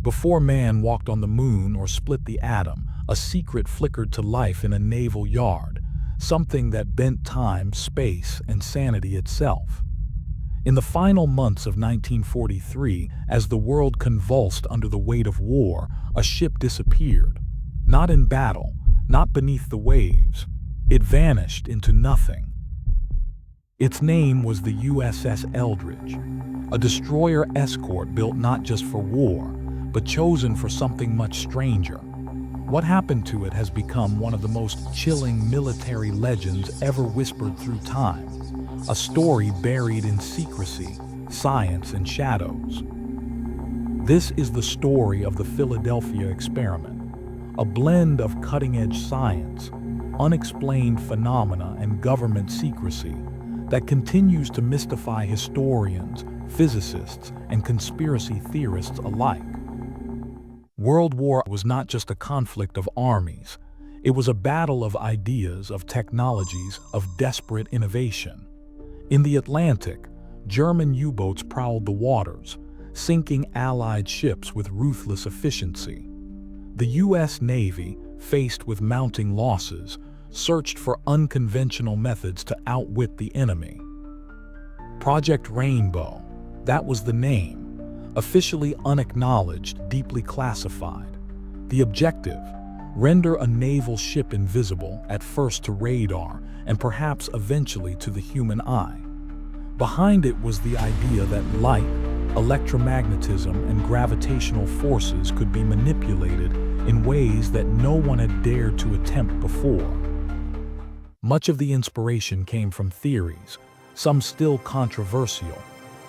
Before man walked on the moon or split the atom, a secret flickered to life in a naval yard, something that bent time, space, and sanity itself. In the final months of 1943, as the world convulsed under the weight of war, a ship disappeared. Not in battle, not beneath the waves. It vanished into nothing. Its name was the USS Eldridge, a destroyer escort built not just for war, but chosen for something much stranger. What happened to it has become one of the most chilling military legends ever whispered through time, a story buried in secrecy, science, and shadows. This is the story of the Philadelphia experiment, a blend of cutting-edge science, unexplained phenomena, and government secrecy that continues to mystify historians, physicists, and conspiracy theorists alike. World War was not just a conflict of armies. It was a battle of ideas, of technologies, of desperate innovation. In the Atlantic, German U-boats prowled the waters, sinking Allied ships with ruthless efficiency. The U.S. Navy, faced with mounting losses, searched for unconventional methods to outwit the enemy. Project Rainbow, that was the name, officially unacknowledged, deeply classified. The objective: render a naval ship invisible, at first to radar, and perhaps eventually to the human eye. Behind it was the idea that light, electromagnetism, and gravitational forces could be manipulated in ways that no one had dared to attempt before. Much of the inspiration came from theories, some still controversial,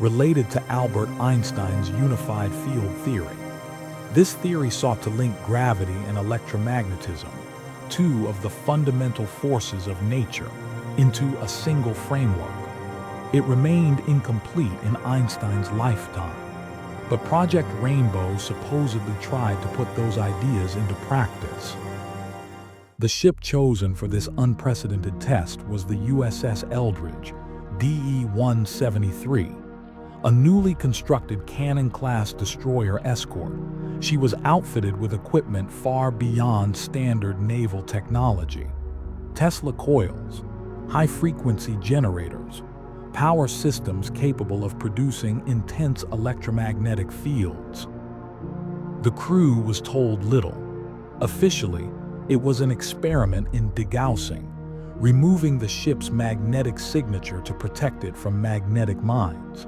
related to Albert Einstein's unified field theory. This theory sought to link gravity and electromagnetism, two of the fundamental forces of nature, into a single framework. It remained incomplete in Einstein's lifetime, but Project Rainbow supposedly tried to put those ideas into practice. The ship chosen for this unprecedented test was the USS Eldridge, DE-173, a newly constructed Cannon-class destroyer escort. She was outfitted with equipment far beyond standard naval technology. Tesla coils, high-frequency generators, power systems capable of producing intense electromagnetic fields. The crew was told little. Officially, it was an experiment in degaussing, removing the ship's magnetic signature to protect it from magnetic mines.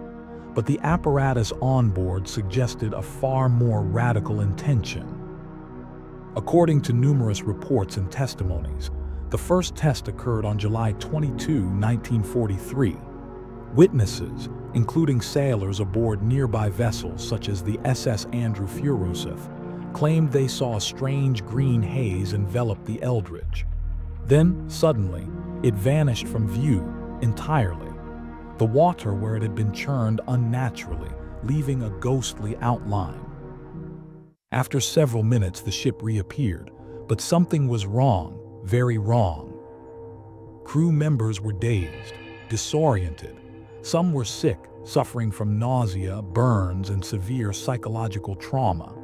But the apparatus on board suggested a far more radical intention. According to numerous reports and testimonies, the first test occurred on July 22, 1943. Witnesses, including sailors aboard nearby vessels such as the SS Andrew Furoseth, claimed they saw a strange green haze envelop the Eldridge. Then, suddenly, it vanished from view entirely. The water where it had been churned unnaturally, leaving a ghostly outline. After several minutes, the ship reappeared, but something was wrong, very wrong. Crew members were dazed, disoriented. Some were sick, suffering from nausea, burns, and severe psychological trauma.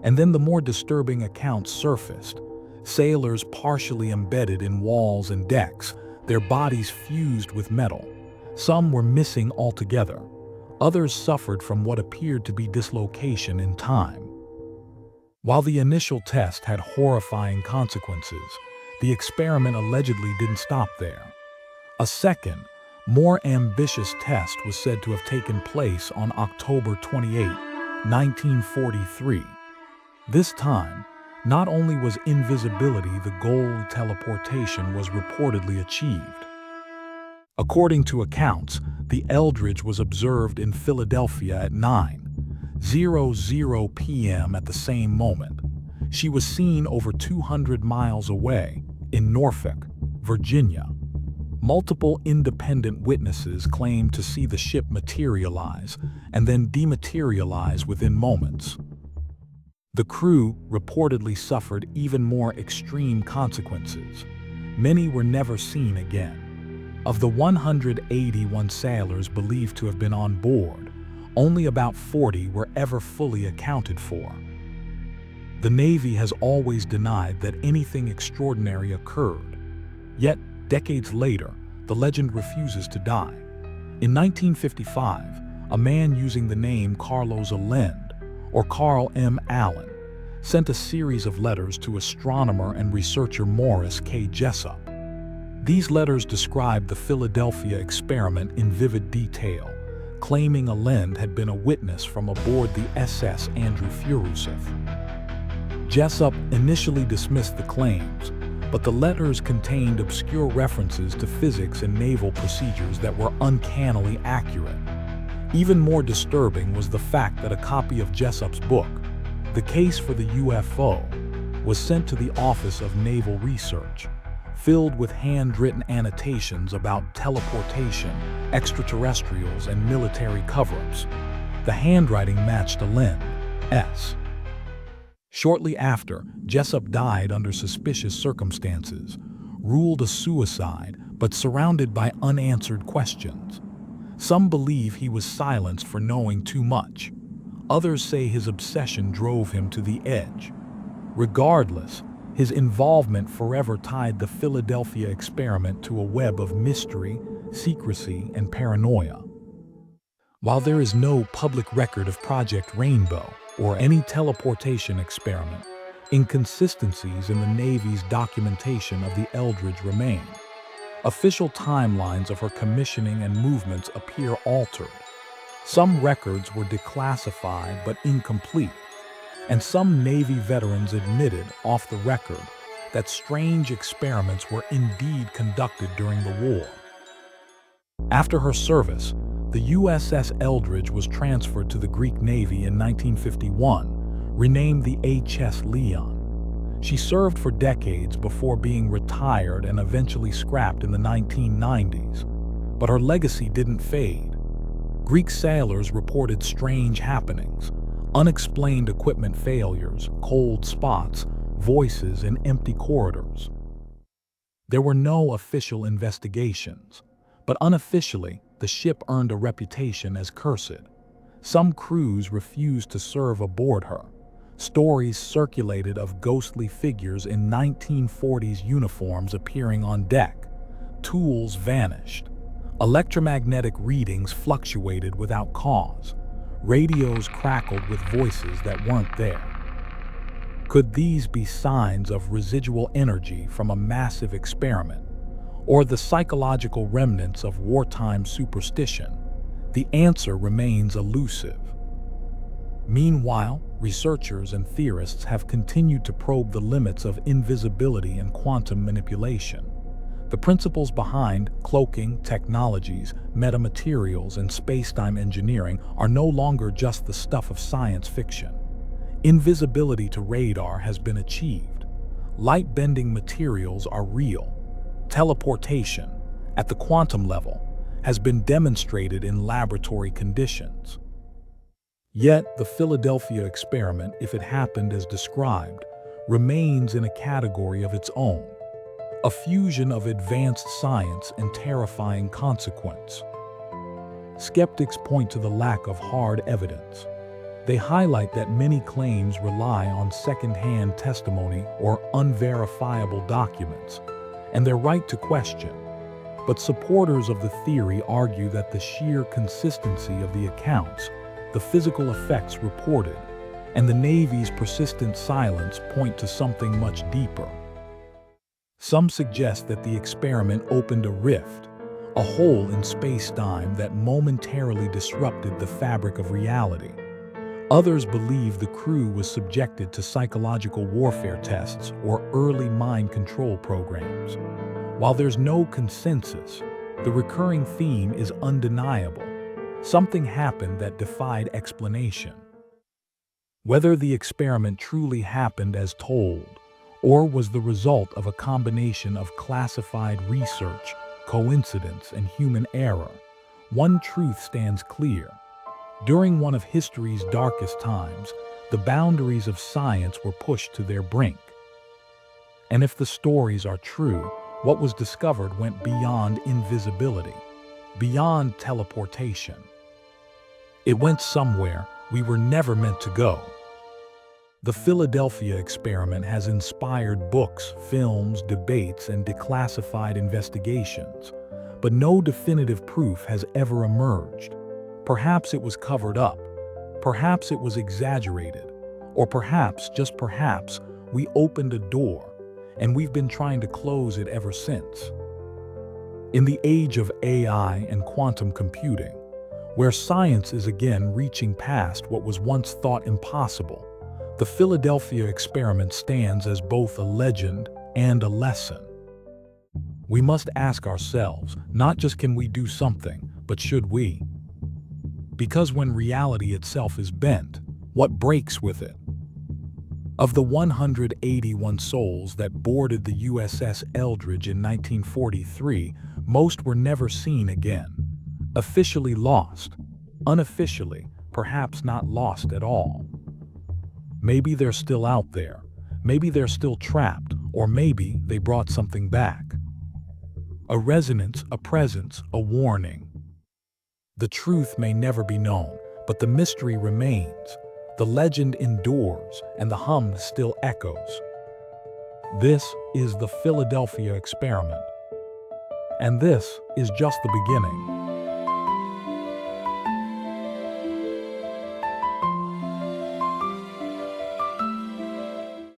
And then the more disturbing accounts surfaced. Sailors partially embedded in walls and decks, their bodies fused with metal. Some were missing altogether. Others suffered from what appeared to be dislocation in time. While the initial test had horrifying consequences, the experiment allegedly didn't stop there. A second, more ambitious test was said to have taken place on October 28, 1943. This time, not only was invisibility the goal, teleportation was reportedly achieved. According to accounts, the Eldridge was observed in Philadelphia at 9:00 p.m. at the same moment. She was seen over 200 miles away, in Norfolk, Virginia. Multiple independent witnesses claimed to see the ship materialize and then dematerialize within moments. The crew reportedly suffered even more extreme consequences. Many were never seen again. Of the 181 sailors believed to have been on board, only about 40 were ever fully accounted for. The Navy has always denied that anything extraordinary occurred. Yet, decades later, the legend refuses to die. In 1955, a man using the name Carlos Allende, or Carl M. Allen, sent a series of letters to astronomer and researcher Morris K. Jessup. These letters described the Philadelphia experiment in vivid detail, claiming Allende had been a witness from aboard the SS Andrew Furusev. Jessup initially dismissed the claims, but the letters contained obscure references to physics and naval procedures that were uncannily accurate. Even more disturbing was the fact that a copy of Jessup's book, The Case for the UFO, was sent to the Office of Naval Research, filled with handwritten annotations about teleportation, extraterrestrials, and military cover-ups. The handwriting matched Allende's. Shortly after, Jessup died under suspicious circumstances, ruled a suicide, but surrounded by unanswered questions. Some believe he was silenced for knowing too much. Others say his obsession drove him to the edge. Regardless, his involvement forever tied the Philadelphia experiment to a web of mystery, secrecy, and paranoia. While there is no public record of Project Rainbow or any teleportation experiment, inconsistencies in the Navy's documentation of the Eldridge remain. Official timelines of her commissioning and movements appear altered. Some records were declassified but incomplete, and some Navy veterans admitted off the record that strange experiments were indeed conducted during the war. After her service, the USS Eldridge was transferred to the Greek Navy in 1951, renamed the HS Leon. She served for decades before being retired and eventually scrapped in the 1990s. But her legacy didn't fade. Greek sailors reported strange happenings, unexplained equipment failures, cold spots, voices in empty corridors. There were no official investigations, but unofficially, the ship earned a reputation as cursed. Some crews refused to serve aboard her. Stories circulated of ghostly figures in 1940s uniforms appearing on deck. Tools vanished. Electromagnetic readings fluctuated without cause. Radios crackled with voices that weren't there. Could these be signs of residual energy from a massive experiment, or the psychological remnants of wartime superstition? The answer remains elusive. Meanwhile, researchers and theorists have continued to probe the limits of invisibility and quantum manipulation. The principles behind cloaking technologies, metamaterials, and space-time engineering are no longer just the stuff of science fiction. Invisibility to radar has been achieved. Light-bending materials are real. Teleportation, at the quantum level, has been demonstrated in laboratory conditions. Yet, the Philadelphia experiment, if it happened as described, remains in a category of its own, a fusion of advanced science and terrifying consequence. Skeptics point to the lack of hard evidence. They highlight that many claims rely on second-hand testimony or unverifiable documents, and they're right to question. But supporters of the theory argue that the sheer consistency of the accounts, the physical effects reported, and the Navy's persistent silence point to something much deeper. Some suggest that the experiment opened a rift, a hole in space-time that momentarily disrupted the fabric of reality. Others believe the crew was subjected to psychological warfare tests or early mind control programs. While there's no consensus, the recurring theme is undeniable. Something happened that defied explanation. Whether the experiment truly happened as told, or was the result of a combination of classified research, coincidence, and human error, one truth stands clear. During one of history's darkest times, the boundaries of science were pushed to their brink. And if the stories are true, what was discovered went beyond invisibility, beyond teleportation. It went somewhere we were never meant to go. The Philadelphia experiment has inspired books, films, debates, and declassified investigations, but no definitive proof has ever emerged. Perhaps it was covered up, perhaps it was exaggerated, or perhaps, just perhaps, we opened a door and we've been trying to close it ever since. In the age of AI and quantum computing, where science is again reaching past what was once thought impossible, the Philadelphia experiment stands as both a legend and a lesson. We must ask ourselves, not just can we do something, but should we? Because when reality itself is bent, what breaks with it? Of the 181 souls that boarded the USS Eldridge in 1943, most were never seen again. Officially lost, unofficially, perhaps not lost at all. Maybe they're still out there, maybe they're still trapped, or maybe they brought something back. A resonance, a presence, a warning. The truth may never be known, but the mystery remains. The legend endures, and the hum still echoes. This is the Philadelphia experiment. And this is just the beginning.